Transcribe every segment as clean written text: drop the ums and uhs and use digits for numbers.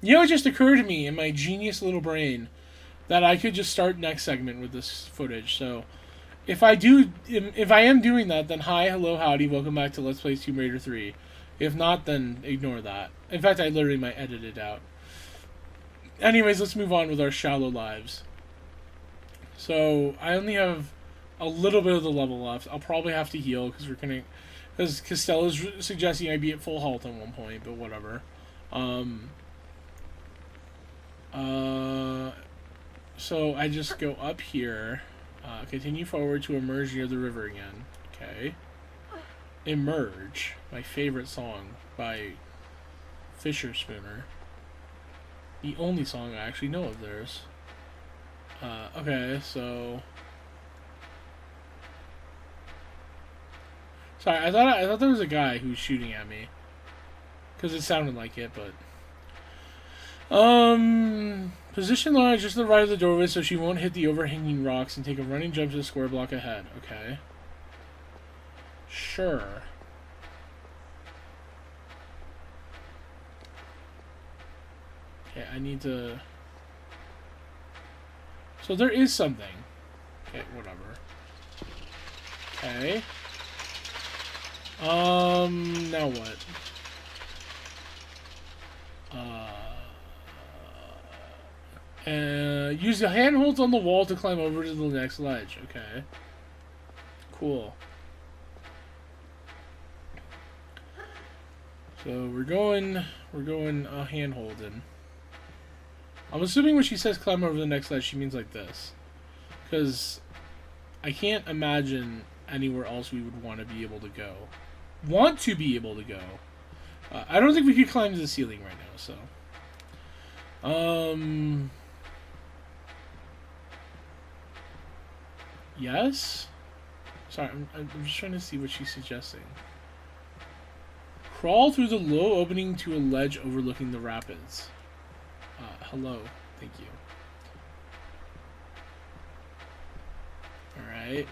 You know, it just occurred to me in my genius little brain that I could just start next segment with this footage. So if I am doing that, then hi, hello, howdy, welcome back to Let's Play Tomb Raider 3. If not, then ignore that. In fact, I literally might edit it out. Anyways, let's move on with our shallow lives. So I only have a little bit of the level left. I'll probably have to heal because Costello's suggesting I be at full health at one point, but whatever. So I just go up here, continue forward to emerge near the river again. Okay. Emerge, my favorite song by Fisher Spooner. The only song I actually know of theirs. Okay, so... Sorry, I thought there was a guy who was shooting at me. Because it sounded like it, but... Position Laura just to the right of the doorway so she won't hit the overhanging rocks and take a running jump to the square block ahead. Okay. Sure. Okay, I need to... So there is something. Okay, whatever. Okay. Now what? Use the handholds on the wall to climb over to the next ledge. Okay. Cool. So we're going hand-holding. I'm assuming when she says climb over the next ledge, she means like this. Because I can't imagine anywhere else we would want to be able to go. Want to be able to go. I don't think we could climb to the ceiling right now, so. Yes? Sorry, I'm just trying to see what she's suggesting. Crawl through the low opening to a ledge overlooking the rapids. Hello. Thank you. Alright.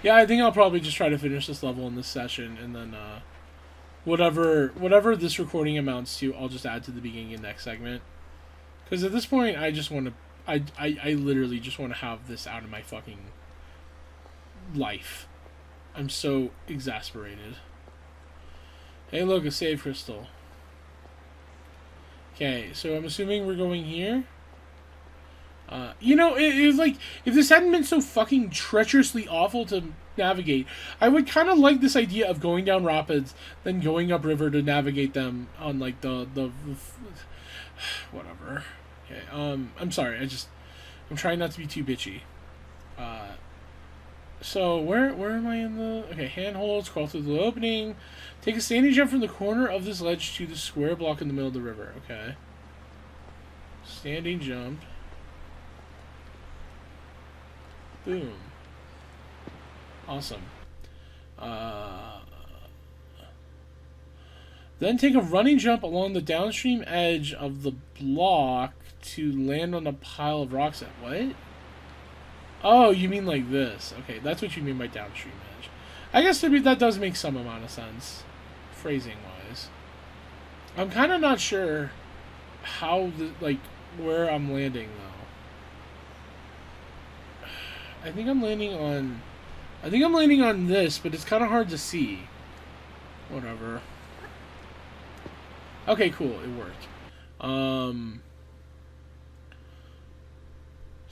Yeah, I think I'll probably just try to finish this level in this session, and then, whatever this recording amounts to, I'll just add to the beginning of the next segment. Because at this point, I just want to... I literally just want to have this out of my fucking life. I'm so exasperated. Hey, look, a save crystal. Okay, so I'm assuming we're going here. You know, it was like, if this hadn't been so fucking treacherously awful to navigate, I would kind of like this idea of going down rapids, then going up river to navigate them on, like, the whatever. Okay, I'm sorry, I'm trying not to be too bitchy. So, where am I in the... Okay, handholds, crawl through the opening. Take a standing jump from the corner of this ledge to the square block in the middle of the river. Okay. Standing jump. Boom. Awesome. Then take a running jump along the downstream edge of the block to land on a pile of rocks at... What? Oh, you mean like this. Okay, that's what you mean by downstream edge. I guess that does make some amount of sense, phrasing-wise. I'm kind of not sure how, where I'm landing, though. I think I'm landing on this, but it's kind of hard to see. Whatever. Okay, cool. It worked.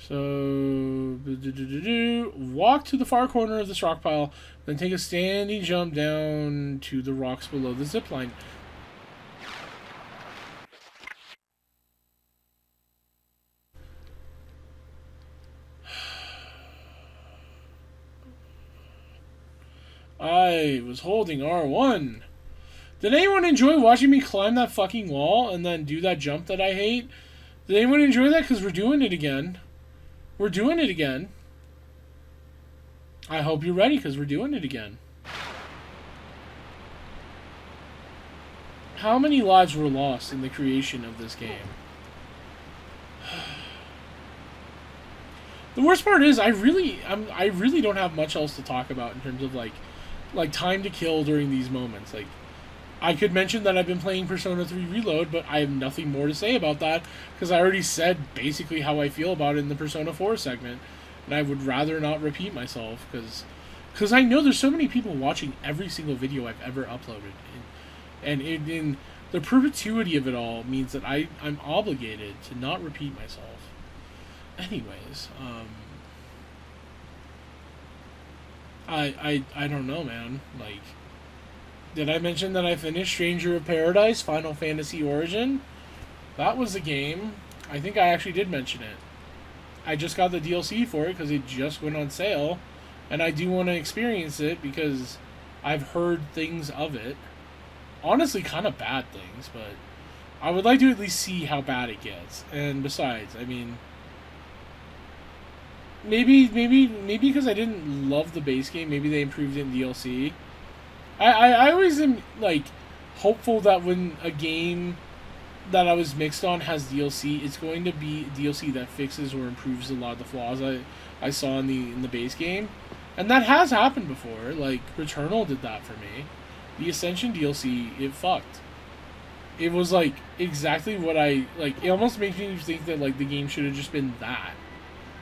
So, walk to the far corner of this rock pile, then take a standing jump down to the rocks below the zip line. I was holding R1. Did anyone enjoy watching me climb that fucking wall and then do that jump that I hate? Did anyone enjoy that? Because we're doing it again. We're doing it again. I hope you're ready, because we're doing it again. How many lives were lost in the creation of this game? The worst part is, I really don't have much else to talk about in terms of like time to kill during these moments. Like, I could mention that I've been playing Persona 3 Reload, but I have nothing more to say about that because I already said basically how I feel about it in the Persona 4 segment, and I would rather not repeat myself because I know there's so many people watching every single video I've ever uploaded, and in the perpetuity of it all means that I'm obligated to not repeat myself. Anyways, I don't know, man. Like, did I mention that I finished Stranger of Paradise Final Fantasy Origin? That was a game. I think I actually did mention it. I just got the DLC for it because it just went on sale, and I do want to experience it because I've heard things of it. Honestly, kind of bad things, but I would like to at least see how bad it gets. And besides, I mean, maybe because I didn't love the base game, maybe they improved it in DLC. I always am, like, hopeful that when a game that I was mixed on has DLC, it's going to be DLC that fixes or improves a lot of the flaws I saw in the base game. And that has happened before. Like, Returnal did that for me. The Ascension DLC, it fucked. It was, like, exactly what it almost makes me think that, like, the game should have just been that.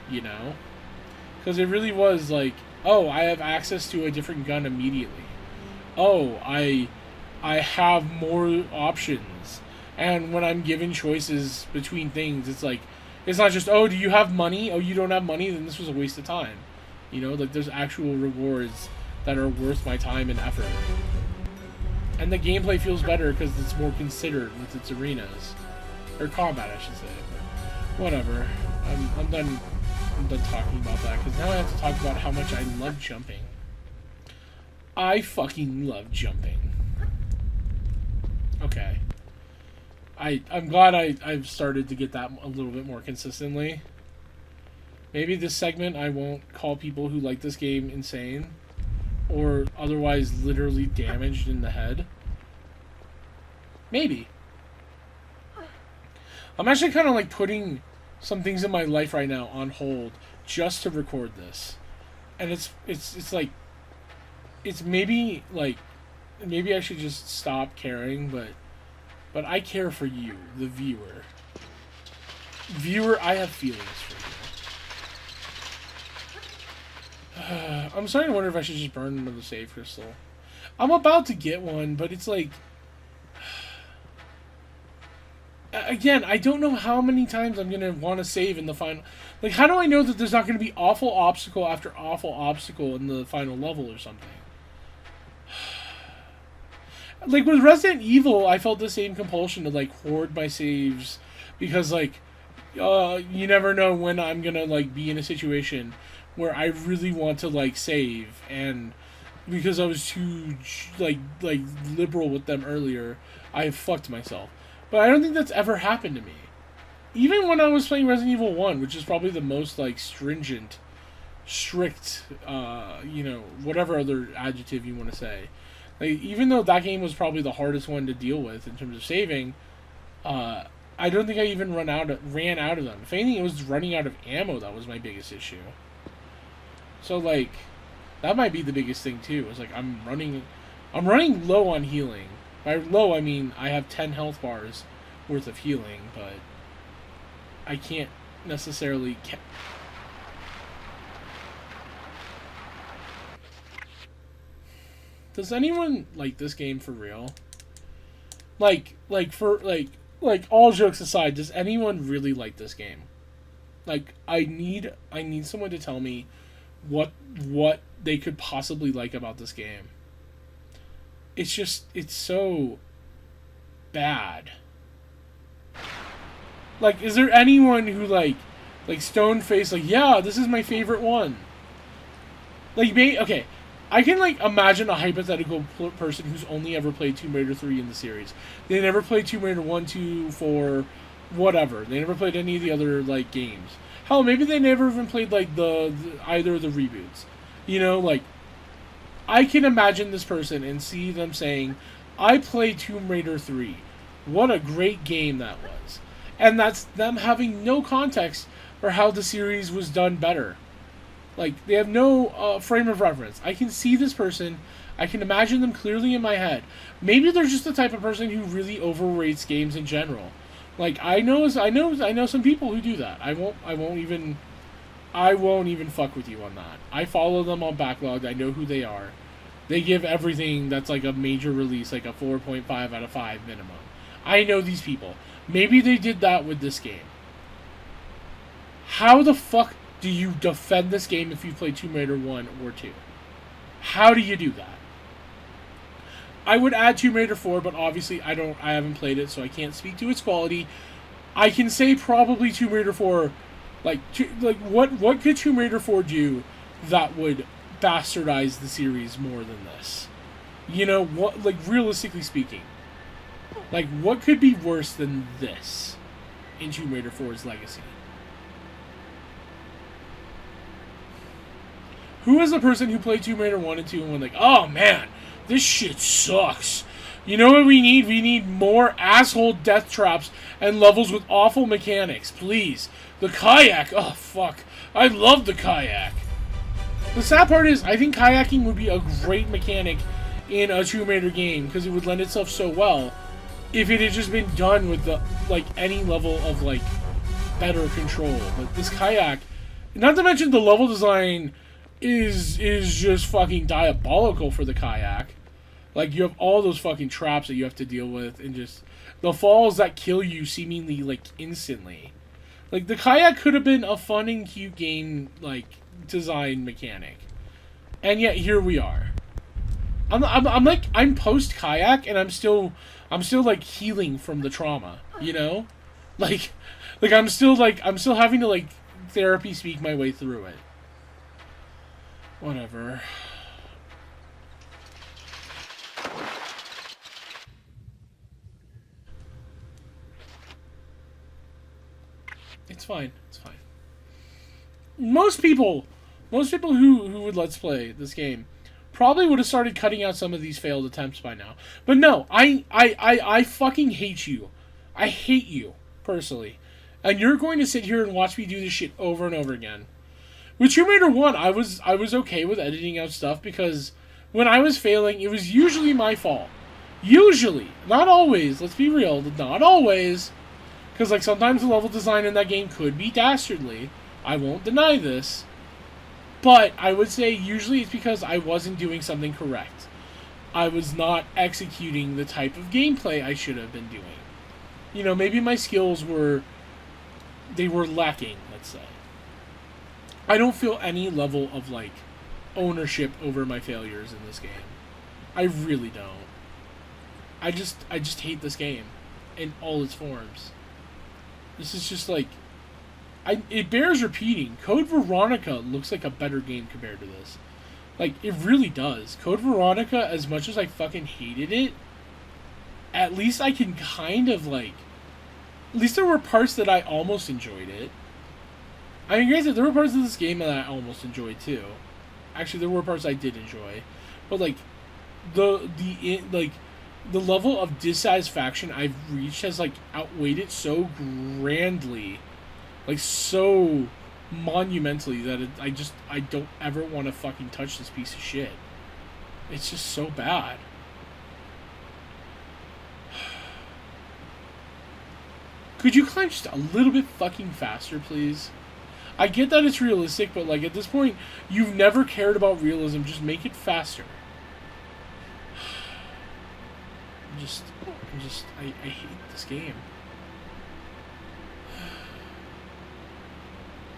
You know? Because it really was, like, oh, I have access to a different gun immediately. Oh, I have more options. And when I'm given choices between things, it's like, it's not just, oh, do you have money? Oh, you don't have money? Then this was a waste of time. You know, like, there's actual rewards that are worth my time and effort. And the gameplay feels better because it's more considered with its arenas. Or combat, I should say. But whatever. I'm done talking about that, because now I have to talk about how much I love jumping. I fucking love jumping. Okay. I'm glad I've started to get that a little bit more consistently. Maybe this segment I won't call people who like this game insane or otherwise literally damaged in the head. Maybe. I'm actually kind of like putting some things in my life right now on hold just to record this. And it's like, it's maybe like, maybe I should just stop caring, but I care for you, the viewer. Viewer, I have feelings for you. I'm starting to wonder if I should just burn another save crystal. I'm about to get one, but it's like, again, I don't know how many times I'm going to want to save in the final. Like, how do I know that there's not going to be awful obstacle after awful obstacle in the final level or something? Like, with Resident Evil, I felt the same compulsion to, like, hoard my saves. Because, like, you never know when I'm going to, like, be in a situation where I really want to, like, save. And because I was too, like liberal with them earlier, I fucked myself. But I don't think that's ever happened to me. Even when I was playing Resident Evil 1, which is probably the most, like, strict, you know, whatever other adjective you want to say. Like, even though that game was probably the hardest one to deal with in terms of saving, I don't think I even ran out of them. If anything, it was running out of ammo that was my biggest issue. So, like, that might be the biggest thing, too. It's like, I'm running low on healing. By low, I mean I have 10 health bars worth of healing, but I can't necessarily... Does anyone like this game for real? Like all jokes aside, does anyone really like this game? Like, I need someone to tell me what they could possibly like about this game. It's so bad. Like, is there anyone who like stone face, like, yeah, this is my favorite one? Like, okay, I can, like, imagine a hypothetical person who's only ever played Tomb Raider 3 in the series. They never played Tomb Raider 1, 2, 4, whatever. They never played any of the other, like, games. Hell, maybe they never even played, like, either of the reboots. You know, like, I can imagine this person and see them saying, I played Tomb Raider 3. What a great game that was. And that's them having no context for how the series was done better. Like, they have no frame of reference. I can see this person I can imagine them clearly in my head. Maybe they're just the type of person who really overrates games in general. Like I know some people who do that. I won't even fuck with you on that. I follow them on Backlog. I know who they are. They give everything that's like a major release like a 4.5 out of 5 minimum. I know these people. Maybe they did that with this game. How the fuck do you defend this game if you play Tomb Raider 1 or 2? How do you do that? I would add Tomb Raider 4, but obviously I haven't played it, so I can't speak to its quality. I can say probably Tomb Raider 4, what could Tomb Raider 4 do that would bastardize the series more than this? You know, what, like, realistically speaking, like, what could be worse than this in Tomb Raider 4's legacy? Who is the person who played Tomb Raider 1 and 2 and went like, oh man, this shit sucks. You know what we need? We need more asshole death traps and levels with awful mechanics, please. The kayak, oh fuck. I love the kayak. The sad part is, I think kayaking would be a great mechanic in a Tomb Raider game because it would lend itself so well if it had just been done with the, like, any level of, like, better control. But this kayak, not to mention the level design is just fucking diabolical for the kayak. Like, you have all those fucking traps that you have to deal with, and just the falls that kill you seemingly, like, instantly. Like, the kayak could have been a fun and cute game, like, design mechanic. And yet, here we are. I'm post kayak, and I'm still, like, healing from the trauma, you know? Like, I'm still having to, like, therapy speak my way through it. Whatever. It's fine. It's fine. Most people who would Let's Play this game probably would have started cutting out some of these failed attempts by now. But no, I fucking hate you. I hate you, personally. And you're going to sit here and watch me do this shit over and over again. With Tomb Raider 1, I was okay with editing out stuff because when I was failing, it was usually my fault. Usually. Not always. Let's be real. Not always. Because, like, sometimes the level design in that game could be dastardly. I won't deny this. But I would say usually it's because I wasn't doing something correct. I was not executing the type of gameplay I should have been doing. You know, maybe my skills were lacking, let's say. I don't feel any level of, like, ownership over my failures in this game. I really don't. I just hate this game in all its forms. This is just like, it bears repeating. Code Veronica looks like a better game compared to this. Like, it really does. Code Veronica, as much as I fucking hated it, at least I can kind of, like, at least there were parts that I almost enjoyed it. I mean, granted, there were parts of this game that I almost enjoyed too. Actually, there were parts I did enjoy, but like the level of dissatisfaction I've reached has like outweighed it so grandly, like so monumentally that I don't ever want to fucking touch this piece of shit. It's just so bad. Could you climb just a little bit fucking faster, please? I get that it's realistic, but like at this point, you've never cared about realism. Just make it faster. I hate this game.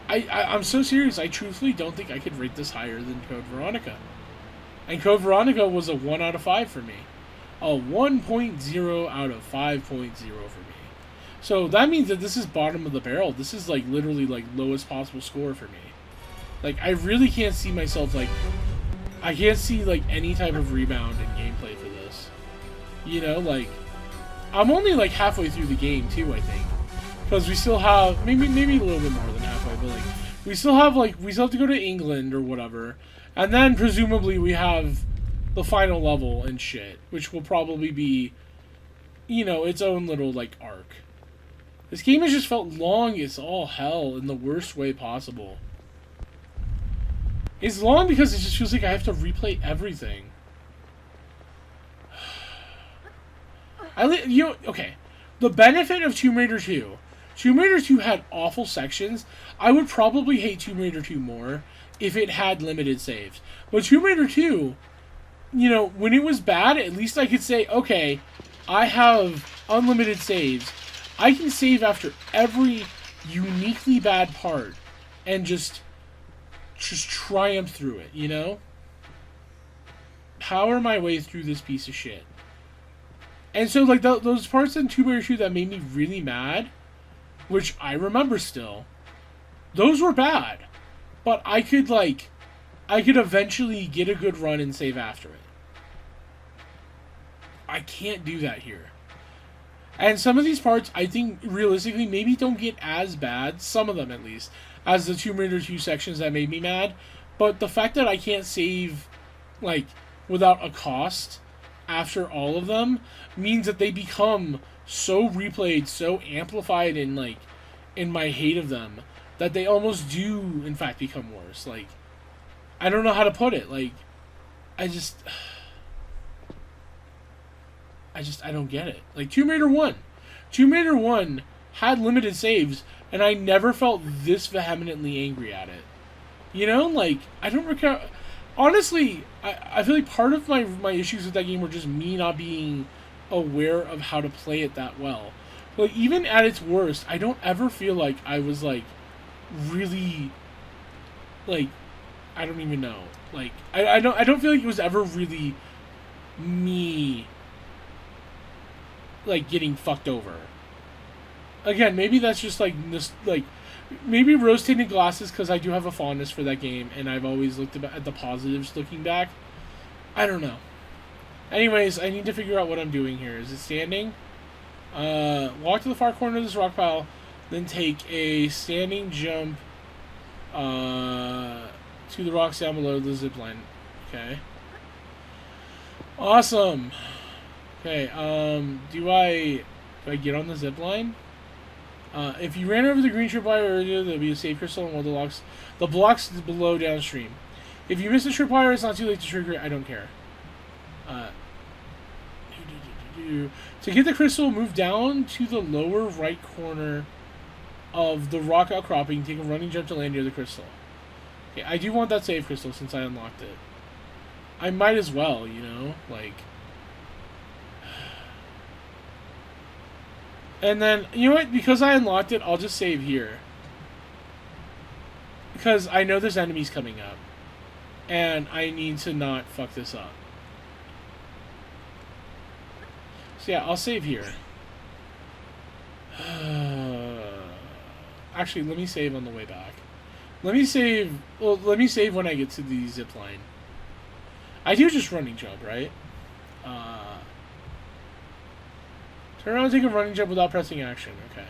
I'm so serious. I truthfully don't think I could rate this higher than Code Veronica. And Code Veronica was a 1 out of 5 for me. A 1.0 out of 5.0 for me. So that means that this is bottom of the barrel. This is like literally like lowest possible score for me. Like I really can't see myself like, I can't see like any type of rebound in gameplay for this. You know, like I'm only like halfway through the game too, I think, because we still have maybe a little bit more than halfway, but like we still have to go to England or whatever, and then presumably we have the final level and shit, which will probably be, you know, its own little like arc. This game has just felt long as all hell in the worst way possible. It's long because it just feels like I have to replay everything. Okay. The benefit of Tomb Raider 2. Tomb Raider 2 had awful sections. I would probably hate Tomb Raider 2 more if it had limited saves. But Tomb Raider 2, when it was bad, at least I could say, okay, I have unlimited saves. I can save after every uniquely bad part and just triumph through it, Power my way through this piece of shit. And so, like, those parts in Tomb Raider 2 that made me really mad, which I remember still, those were bad. But I could eventually get a good run and save after it. I can't do that here. And some of these parts, I think, realistically, maybe don't get as bad, some of them at least, as the Tomb Raider 2 sections that made me mad. But the fact that I can't save, without a cost after all of them means that they become so replayed, so amplified in my hate of them, that they almost do, in fact, become worse. I don't know how to put it. I don't get it. Tomb Raider 1. Tomb Raider 1 had limited saves, and I never felt this vehemently angry at it. I don't recall. Honestly, I feel like part of my issues with that game were just me not being aware of how to play it that well. Even at its worst, I don't ever feel like I was, really, I don't even know. I don't feel like it was ever really me, getting fucked over. Again, maybe that's just, maybe rose-tinted glasses, because I do have a fondness for that game, and I've always looked at the positives looking back. I don't know. Anyways, I need to figure out what I'm doing here. Is it standing? Walk to the far corner of this rock pile, then take a standing jump to the rocks down below the zipline. Okay. Awesome. Okay, do I get on the zipline? If you ran over the green tripwire earlier, there'll be a save crystal on one of the blocks below downstream. If you miss the tripwire, it's not too late to trigger it. I don't care. To get the crystal, move down to the lower right corner of the rock outcropping. Take a running jump to land near the crystal. Okay, I do want that save crystal since I unlocked it. I might as well, And then, you know what? Because I unlocked it, I'll just save here. Because I know there's enemies coming up. And I need to not fuck this up. So yeah, I'll save here. Actually, let me save on the way back. Let me save when I get to the zipline. I do just running jump, right? Turn around and take a running jump without pressing action. Okay.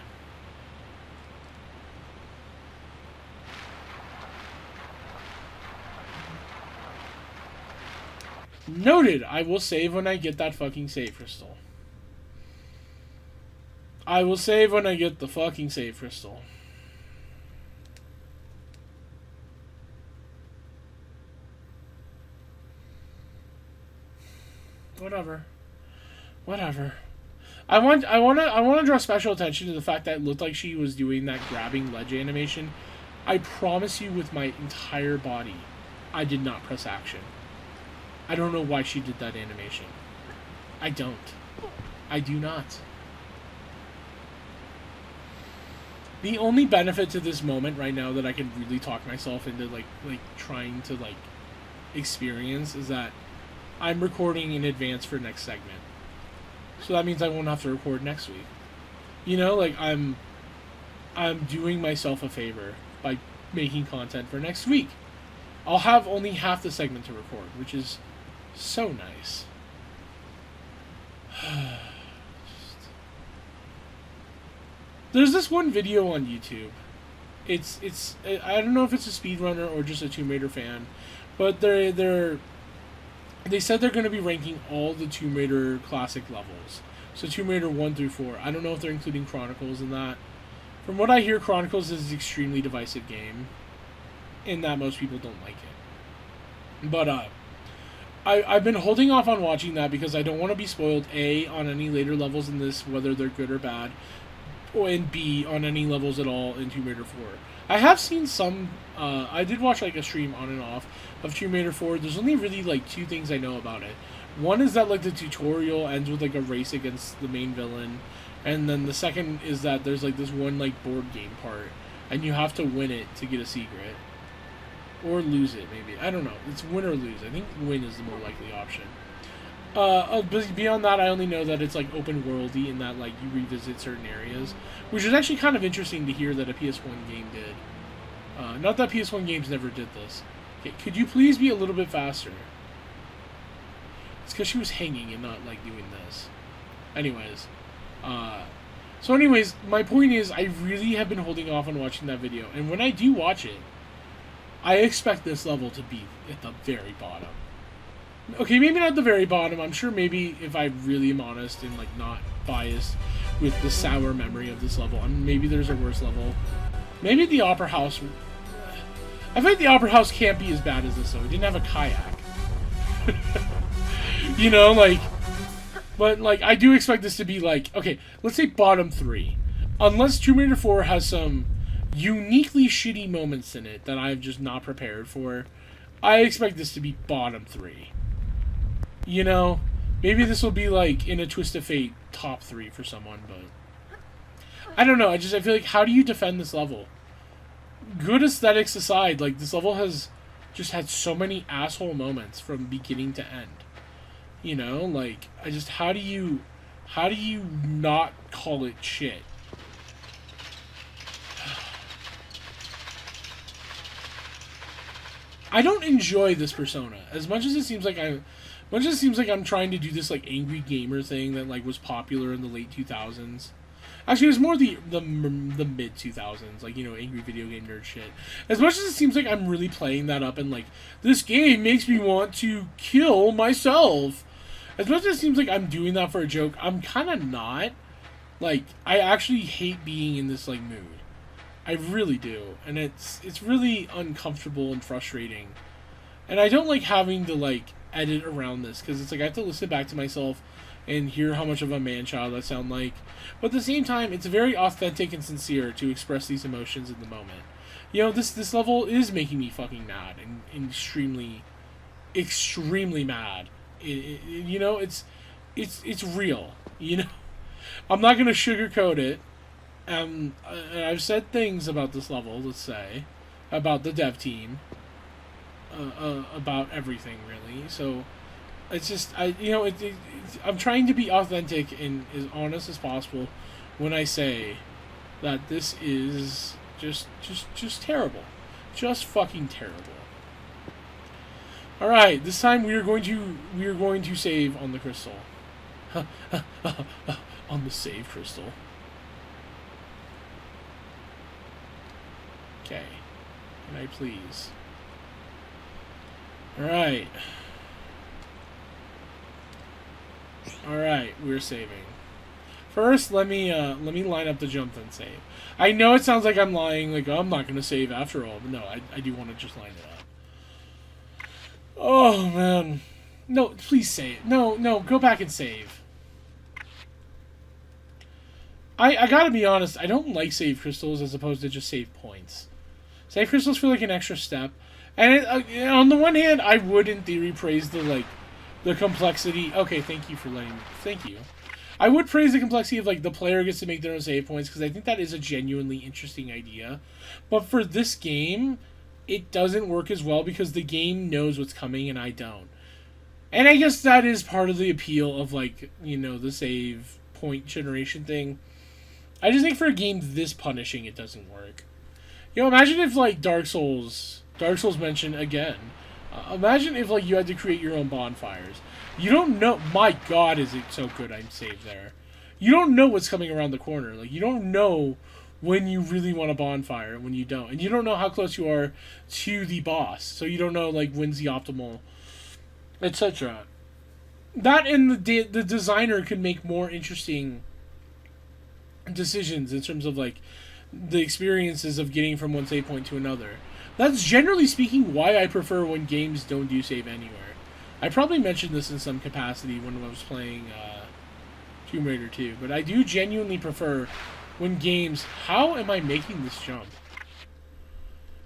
Noted. I will save when I get that fucking save crystal. I will save when I get the fucking save crystal. Whatever. I want to draw special attention to the fact that it looked like she was doing that grabbing ledge animation. I promise you, with my entire body, I did not press action. I don't know why she did that animation. I don't. I do not. The only benefit to this moment right now that I can really talk myself into trying to experience is that I'm recording in advance for next segment. So that means I won't have to record next week. I'm doing myself a favor by making content for next week. I'll have only half the segment to record, which is so nice. There's this one video on YouTube. It's I don't know if it's a speedrunner or just a Tomb Raider fan, but they said they're going to be ranking all the Tomb Raider classic levels. So Tomb Raider 1 through 4. I don't know if they're including Chronicles in that. From what I hear, Chronicles is an extremely divisive game, in that most people don't like it. But I've been holding off on watching that because I don't want to be spoiled, A, on any later levels in this, whether they're good or bad, and B, on any levels at all in Tomb Raider 4. I have seen some, I did watch like a stream on and off of Tomb Raider 4. There's only really like two things I know about it. One is that like the tutorial ends with like a race against the main villain, and then the second is that there's like this one like board game part, and you have to win it to get a secret. Or lose it, maybe. I don't know. It's win or lose. I think win is the more likely option. But beyond that, I only know that it's like open worldy and that like you revisit certain areas, which is actually kind of interesting to hear that a PS1 game did. Not that PS1 games never did this. Okay, could you please be a little bit faster? It's because she was hanging and not like doing this. Anyways, my point is I really have been holding off on watching that video, and when I do watch it, I expect this level to be at the very bottom. Okay, maybe not the very bottom. I'm sure maybe if I really am honest and like not biased with the sour memory of this level, and maybe there's a worse level. Maybe the Opera House. I think the Opera House can't be as bad as this though. It didn't have a kayak. You know, like, but like I do expect this to be like, okay, let's say bottom 3, unless Tomb Raider 4 has some uniquely shitty moments in it that I'm just not prepared for. I expect this to be bottom 3. You know, maybe this will be like in a twist of fate top 3 for someone, but I don't know. I feel like, how do you defend this level? Good aesthetics aside, like this level has just had so many asshole moments from beginning to end. You know, like how do you not call it shit? I don't enjoy this persona as much as it seems like I'm trying to do this like angry gamer thing that like was popular in the late 2000s. Actually, it was more the mid 2000s, like, you know, angry video game nerd shit. As much as it seems like I'm really playing that up and like this game makes me want to kill myself. As much as it seems like I'm doing that for a joke, I'm kind of not. Like, I actually hate being in this like mood. I really do, and it's really uncomfortable and frustrating, and I don't like having to like edit around this because it's like I have to listen back to myself and hear how much of a man-child I sound like, but at the same time it's very authentic and sincere to express these emotions in the moment. You know, this level is making me fucking mad and extremely mad. You know, it's real. You know, I'm not gonna sugarcoat it. I've said things about this level, let's say, about the dev team, about everything really. So it's just I'm trying to be authentic and as honest as possible when I say that this is just terrible, just fucking terrible. All right, this time we are going to save on the crystal, on the save crystal. Okay. Can I please? Alright. Alright, we're saving. First, let me line up the jump then save. I know it sounds like I'm lying, like, oh, I'm not going to save after all, but no, I do want to just line it up. Oh, man. No, please save. No, go back and save. I gotta be honest, I don't like save crystals as opposed to just save points. Save crystals feel like an extra step, and on the one hand, I would in theory praise the complexity. Okay, thank you for letting me. Thank you. I would praise the complexity of like the player gets to make their own save points because I think that is a genuinely interesting idea. But for this game, it doesn't work as well because the game knows what's coming and I don't. And I guess that is part of the appeal of like, you know, the save point generation thing. I just think for a game this punishing, it doesn't work. You know, imagine if, like, Dark Souls mentioned again. Imagine if, like, you had to create your own bonfires. You don't know. My God, is it so good I'm saved there. You don't know what's coming around the corner. Like, you don't know when you really want a bonfire and when you don't. And you don't know how close you are to the boss. So you don't know, like, when's the optimal, etc. That and the designer could make more interesting decisions in terms of, like, the experiences of getting from one save point to another. That's generally speaking why I prefer when games don't do save anywhere. I probably mentioned this in some capacity when I was playing Tomb Raider 2, but I do genuinely prefer when games... How am I making this jump?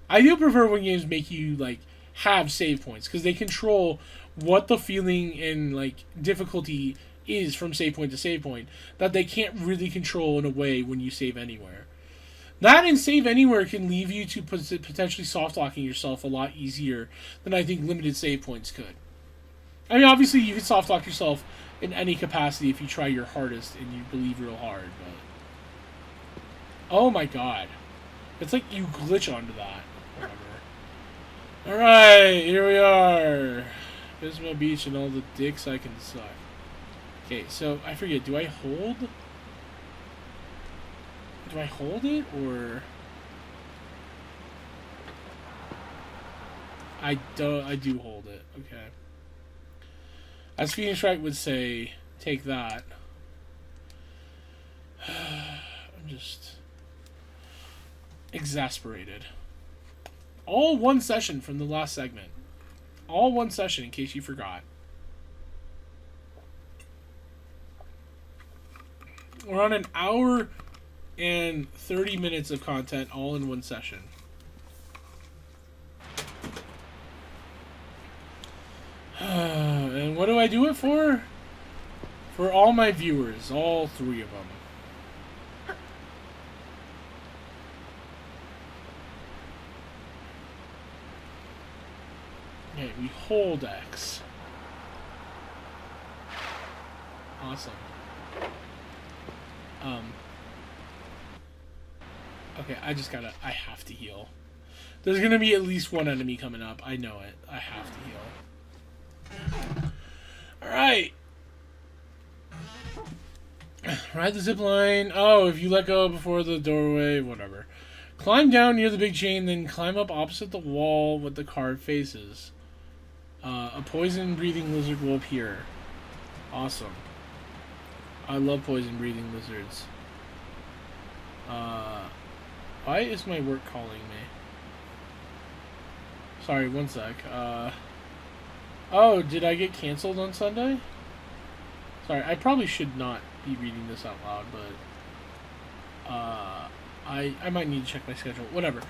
I do prefer when games make you, like, have save points, because they control what the feeling and, like, difficulty is from save point to save point, that they can't really control in a way when you save anywhere. That and save anywhere can leave you to potentially soft-locking yourself a lot easier than I think limited save points could. I mean, obviously, you can soft-lock yourself in any capacity if you try your hardest and you believe real hard, but... Oh my god. It's like you glitch onto that. Whatever. Alright, here we are. Pismo Beach and all the dicks I can suck. Okay, so, I forget, do I hold? Do I hold it, or... I do hold it, okay. As Phoenix Wright would say, take that. I'm just... exasperated. All one session from the last segment. All one session, in case you forgot. We're on an hour and 30 minutes of content all in one session. And what do I do it for? For all my viewers, all 3 of them. Okay, we hold X. Awesome. Okay, I have to heal. There's gonna be at least one enemy coming up. I know it. I have to heal. Alright. Ride the zip line. Oh, if you let go before the doorway, whatever. Climb down near the big chain, then climb up opposite the wall with the card faces. A poison-breathing lizard will appear. Awesome. I love poison-breathing lizards. Why is my work calling me? Sorry, one sec. Oh, did I get canceled on Sunday? Sorry, I probably should not be reading this out loud, but... I might need to check my schedule. Whatever.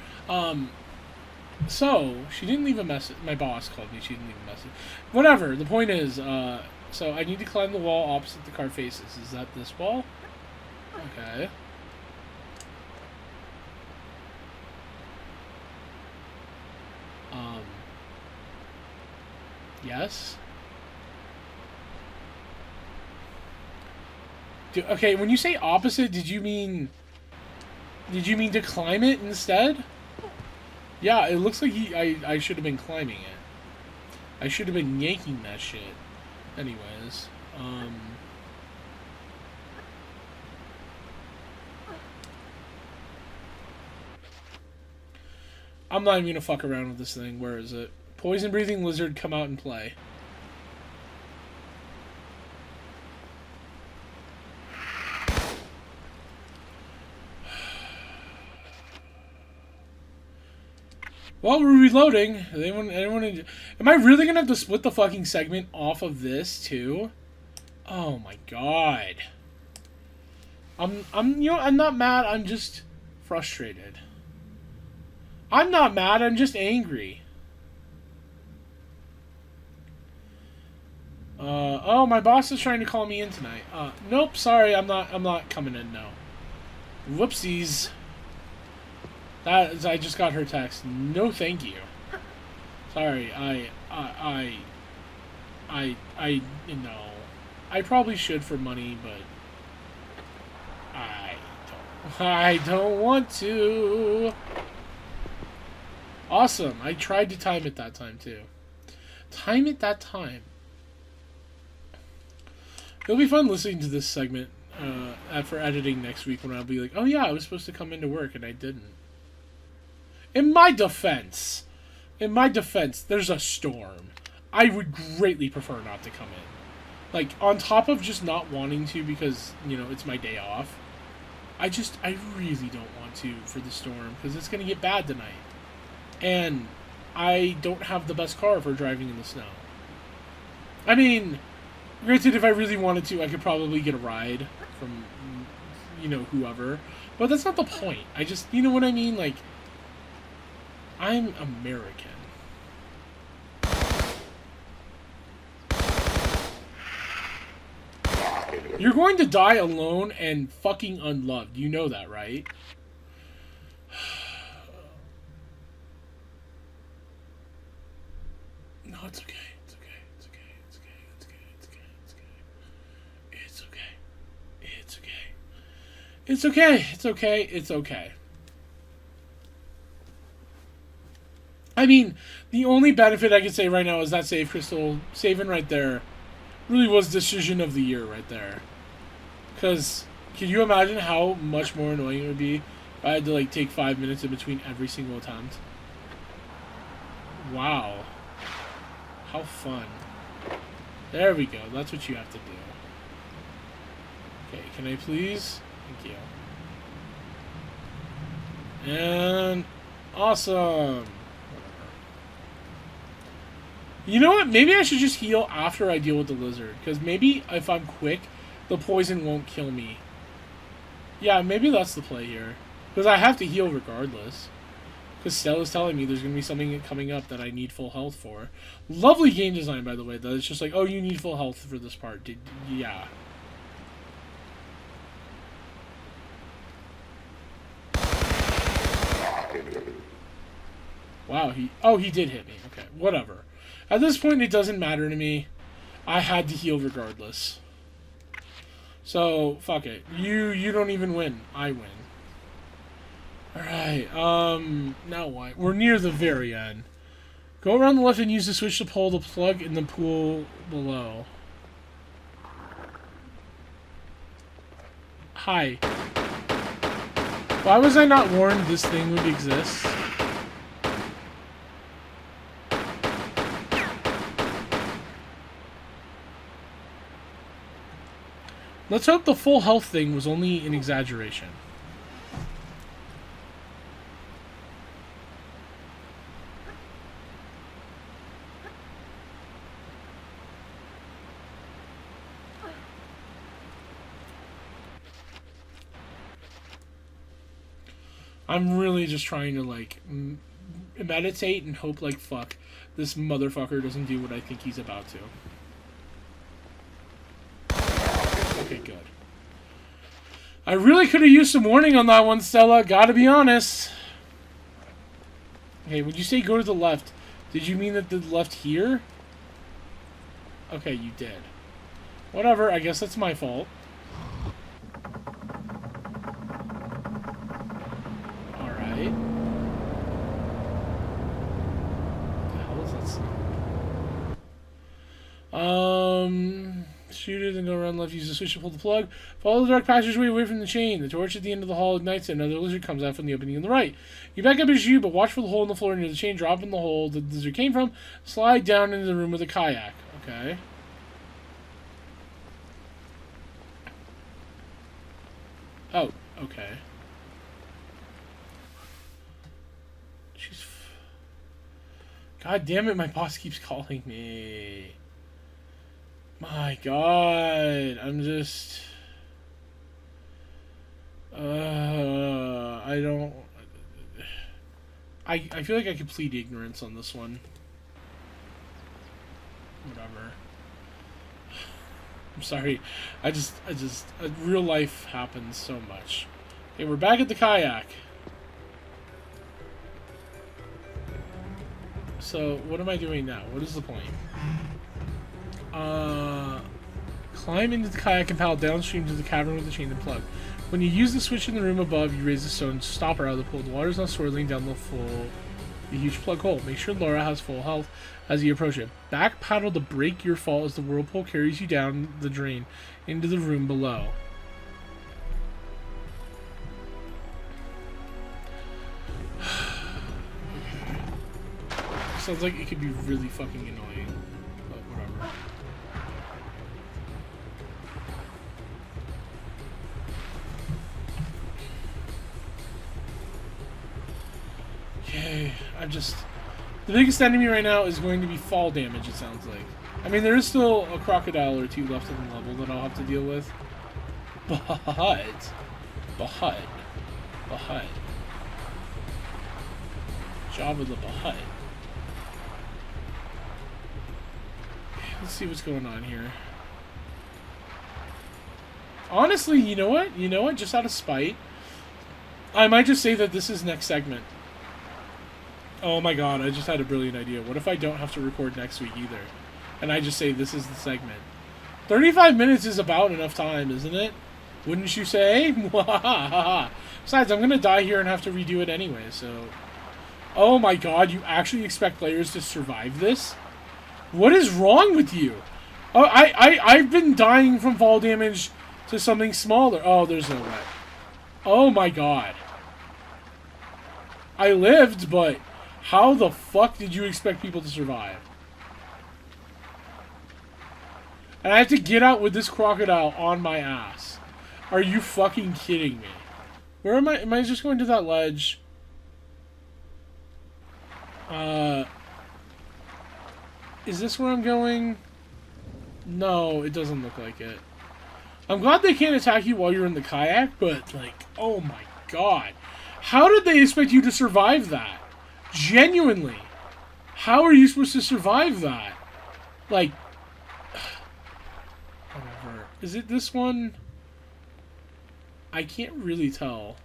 So, she didn't leave a message. My boss called me. She didn't leave a message. Whatever. The point is, so I need to climb the wall opposite the card faces. Is that this wall? Okay. Yes? Okay, when you say opposite, did you mean to climb it instead? Yeah, it looks like I should have been climbing it. I should have been yanking that shit. Anyways, I'm not even gonna fuck around with this thing. Where is it? Poison-breathing lizard, come out and play. While we're reloading, anyone, am I really gonna have to split the fucking segment off of this too? Oh my god. I'm not mad, I'm just frustrated. I'm not mad, I'm just angry. Oh, my boss is trying to call me in tonight. Nope, sorry, I'm not coming in, no. Whoopsies. I just got her text. No, thank you. Sorry, you know, I probably should for money, but I don't want to. Awesome. I tried to time it that time too. Time it that time. It'll be fun listening to this segment for editing next week when I'll be like, oh yeah, I was supposed to come into work and I didn't. In my defense, there's a storm. I would greatly prefer not to come in. Like, on top of just not wanting to because, you know, it's my day off, I really don't want to for the storm because it's going to get bad tonight. And I don't have the best car for driving in the snow. I mean, granted, if I really wanted to, I could probably get a ride from, whoever. But that's not the point. I just, you know what I mean? Like, I'm American. You're going to die alone and fucking unloved. You know that, right? No, it's okay. It's okay. It's okay. It's okay. It's okay. It's okay. It's okay. It's okay. It's okay. It's okay. It's okay. I mean, the only benefit I can say right now is that save crystal saving right there really was decision of the year right there. Because can you imagine how much more annoying it would be if I had to like take 5 minutes in between every single attempt? Wow. How fun. There we go. That's what you have to do. Okay, can I please? Thank you. And awesome. You know what? Maybe I should just heal after I deal with the lizard. Because maybe if I'm quick, the poison won't kill me. Yeah, maybe that's the play here. Because I have to heal regardless. Because Stella's telling me there's going to be something coming up that I need full health for. Lovely game design, by the way, though. It's just like, oh, you need full health for this part. Yeah. Wow, he did hit me. Okay, whatever. At this point, it doesn't matter to me. I had to heal regardless. So, fuck it. You don't even win. I win. Alright, now what? We're near the very end. Go around the left and use the switch to pull the plug in the pool below. Hi. Why was I not warned this thing would exist? Let's hope the full health thing was only an exaggeration. I'm really just trying to, like, meditate and hope, like, fuck, this motherfucker doesn't do what I think he's about to. Okay, good. I really could have used some warning on that one, Stella. Gotta be honest. Okay, when you say go to the left, did you mean that the left here? Okay, you did. Whatever, I guess that's my fault. Alright. What the hell is that sound? Shoot it and go around left. Use the switch to pull the plug. Follow the dark passageway away from the chain. The torch at the end of the hall ignites and another lizard comes out from the opening on the right. You back up as you, but watch for the hole in the floor near the chain. Drop in the hole the lizard came from. Slide down into the room with a kayak. Okay. Oh, okay. She's... God damn it, my boss keeps calling me. My God, I'm just... I don't... I feel like I could plead ignorance on this one. Whatever. I'm sorry. I just real life happens so much. Okay, we're back at the kayak. So, what am I doing now? What is the point? Climb into the kayak and paddle downstream to the cavern with the chain and plug. When you use the switch in the room above, you raise the stone stopper out of the pool. The water is now swirling down the huge plug hole. Make sure Laura has full health as you approach it. Back paddle to break your fall as the whirlpool carries you down the drain into the room below. Sounds like it could be really fucking annoying, but whatever. Okay, the biggest enemy right now is going to be fall damage, it sounds like. I mean, there is still a crocodile or two left in the level that I'll have to deal with. But... Jabba the Hutt. Let's see what's going on here. Honestly, you know what? You know what? Just out of spite, I might just say that this is next segment. Oh my god, I just had a brilliant idea. What if I don't have to record next week either? And I just say this is the segment. 35 minutes is about enough time, isn't it? Wouldn't you say? Besides, I'm going to die here and have to redo it anyway, so... Oh my god, you actually expect players to survive this? What is wrong with you? Oh, I've been dying from fall damage to something smaller. Oh, there's no way. Oh my god. I lived, but how the fuck did you expect people to survive? And I have to get out with this crocodile on my ass. Are you fucking kidding me? Where am I? Am I just going to that ledge? Is this where I'm going? No, it doesn't look like it. I'm glad they can't attack you while you're in the kayak, but, like, oh my god. How did they expect you to survive that? Genuinely. How are you supposed to survive that? Like... Whatever. Is it this one? I can't really tell.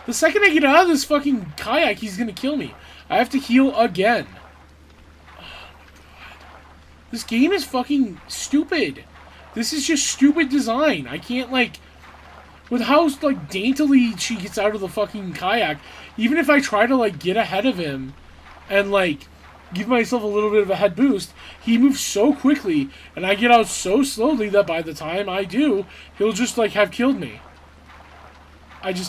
The second I get out of this fucking kayak, he's gonna kill me. I have to heal again. Oh my god. This game is fucking stupid. This is just stupid design. I can't, like... With how, like, daintily she gets out of the fucking kayak, even if I try to, like, get ahead of him and, like, give myself a little bit of a head boost, he moves so quickly, and I get out so slowly that by the time I do, he'll just, like, have killed me.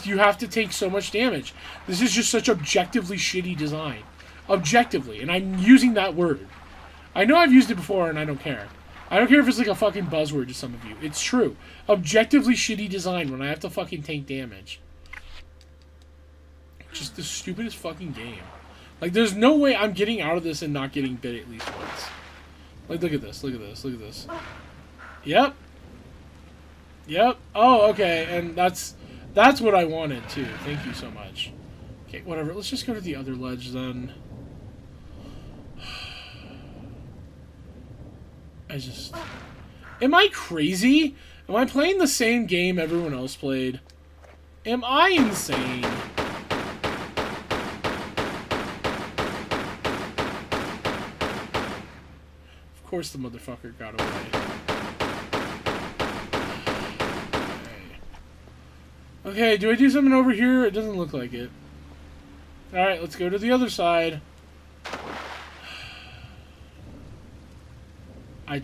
You have to take so much damage. This is just such objectively shitty design. Objectively, and I'm using that word. I know I've used it before, and I don't care. I don't care if it's like a fucking buzzword to some of you. It's true. Objectively shitty design when I have to fucking take damage. Just the stupidest fucking game. Like, there's no way I'm getting out of this and not getting bit at least once. Like, look at this, look at this, look at this. Yep. Yep. Oh, okay, and that's what I wanted, too. Thank you so much. Okay, whatever. Let's just go to the other ledge, then. Am I crazy? Am I playing the same game everyone else played? Am I insane? Of course the motherfucker got away. Okay, do I do something over here? It doesn't look like it. Alright, let's go to the other side. I'm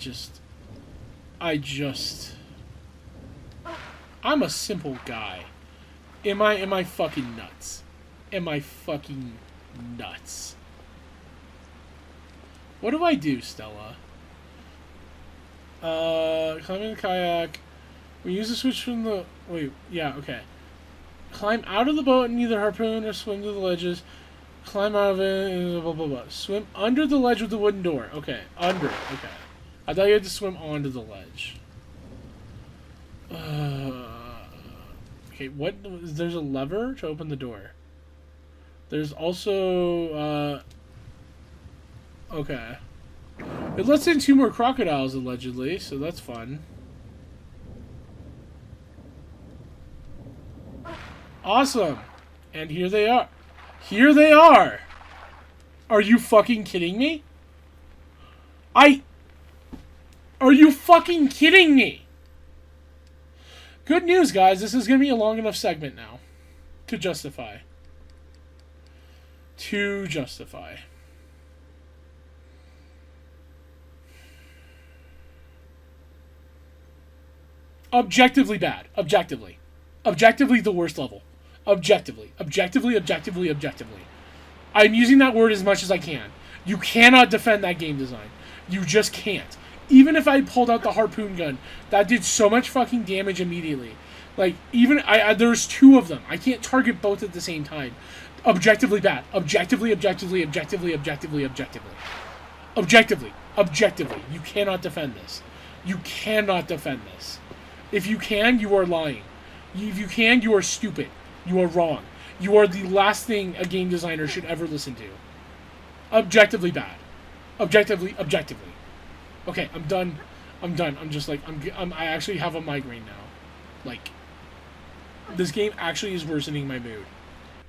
a simple guy. Am I fucking nuts? Am I fucking nuts? What do I do, Stella? Climbing the kayak. We use the switch from the... Wait, yeah, okay. Climb out of the boat and either harpoon or swim to the ledges. Climb out of it and blah, blah, blah. Swim under the ledge with the wooden door. Okay, under it, okay. I thought you had to swim onto the ledge. Okay, what? There's a lever to open the door. There's also, okay. It lets in 2 more crocodiles, allegedly, so that's fun. Awesome! And here they are. Here they are! Are you fucking kidding me? Are you fucking kidding me? Good news, guys. This is going to be a long enough segment now. To justify. To justify. Objectively bad. Objectively. Objectively the worst level. Objectively. Objectively, objectively, objectively. I'm using that word as much as I can. You cannot defend that game design. You just can't. Even if I pulled out the harpoon gun, that did so much fucking damage immediately. Like, even, there's 2 of them. I can't target both at the same time. Objectively bad. Objectively. Objectively. You cannot defend this. You cannot defend this. If you can, you are lying. If you can, you are stupid. You are wrong. You are the last thing a game designer should ever listen to. Objectively bad. Objectively. Okay, I'm done. I'm just like, I actually have a migraine now. Like, this game actually is worsening my mood.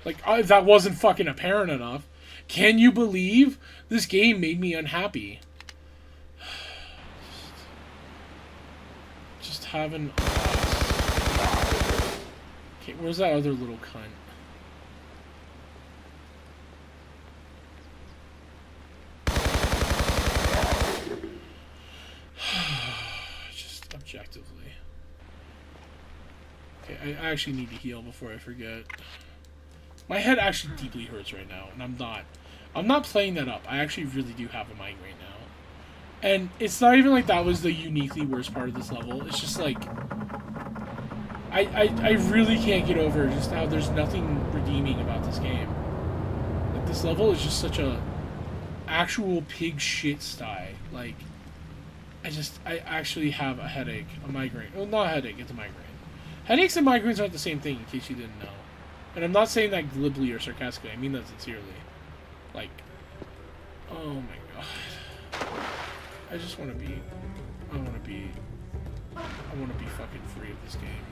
Like, if that wasn't fucking apparent enough. Can you believe this game made me unhappy? Just having... Okay, where's that other little cunt? Just objectively. Okay, I actually need to heal before I forget. My head actually deeply hurts right now, and I'm not playing that up. I actually really do have a migraine now. And it's not even like that was the uniquely worst part of this level. It's just like... I really can't get over just how there's nothing redeeming about this game. Like, this level is just such a actual pig shit sty. Like, I actually have a headache, a migraine. Well, not a headache, it's a migraine. Headaches and migraines aren't the same thing, in case you didn't know. And I'm not saying that glibly or sarcastically, I mean that sincerely. Like, oh my god. I just want to be, I want to be fucking free of this game.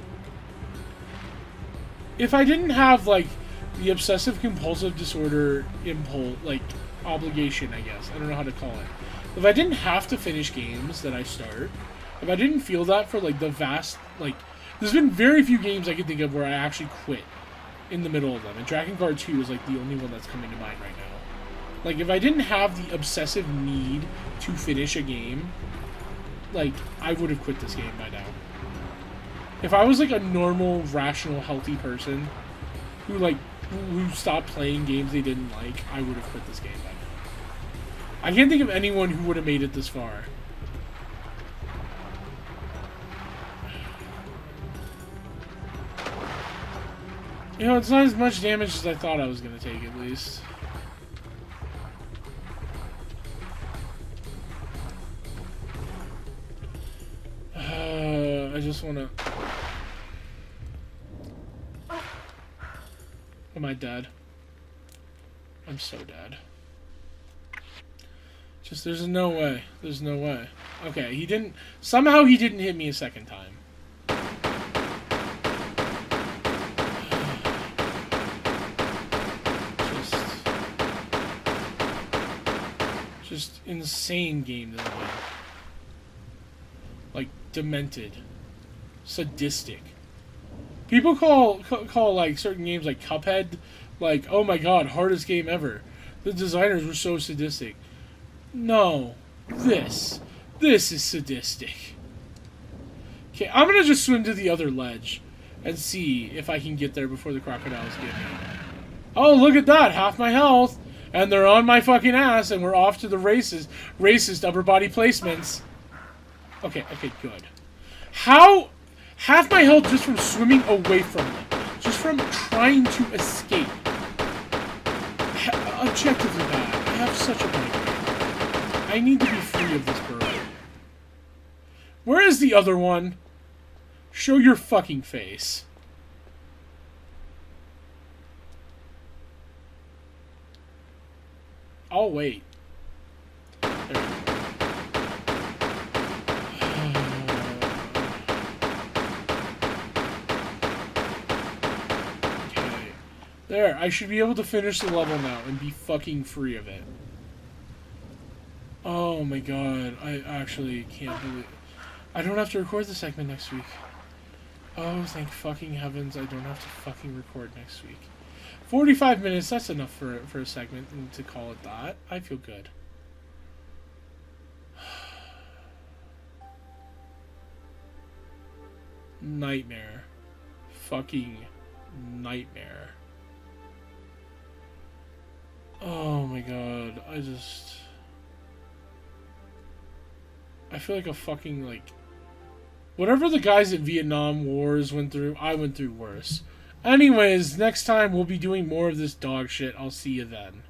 If I didn't have, like, the obsessive compulsive disorder impulse, like, obligation, I guess. I don't know how to call it. If I didn't have to finish games that I start, if I didn't feel that for, like, the vast, like, there's been very few games I can think of where I actually quit in the middle of them. And Dragon Guard 2 is, like, the only one that's coming to mind right now. Like, if I didn't have the obsessive need to finish a game, like, I would have quit this game by now. If I was, like, a normal, rational, healthy person who, like, who stopped playing games they didn't like, I would have quit this game by now. I can't think of anyone who would have made it this far. You know, it's not as much damage as I thought I was going to take, at least. I just want to... Am I dead? I'm so dead. Just, there's no way. There's no way. Okay, he didn't... Somehow he didn't hit me a second time. Just insane game design. Like, demented. Sadistic. People call like certain games like Cuphead, like, oh my god, hardest game ever. The designers were so sadistic. No. This is sadistic. Okay, I'm gonna just swim to the other ledge and see if I can get there before the crocodiles get me. Oh, look at that, half my health. And they're on my fucking ass, and we're off to the races. Racist upper body placements. Okay, good. How... Half my health just from swimming away from them. Just from trying to escape. Objectively bad. I have such a migraine. I need to be free of this bird. Where is the other one? Show your fucking face. I'll wait. There we go. Okay. There, I should be able to finish the level now and be fucking free of it. Oh my god, I actually can't believe... I don't have to record the segment next week. Oh, thank fucking heavens I don't have to fucking record next week. 45 minutes, that's enough for a segment, and to call it that. I feel good. Nightmare. Fucking nightmare. Oh my god, I feel like a fucking, like... Whatever the guys in Vietnam Wars went through, I went through worse. Anyways, next time we'll be doing more of this dog shit. I'll see you then.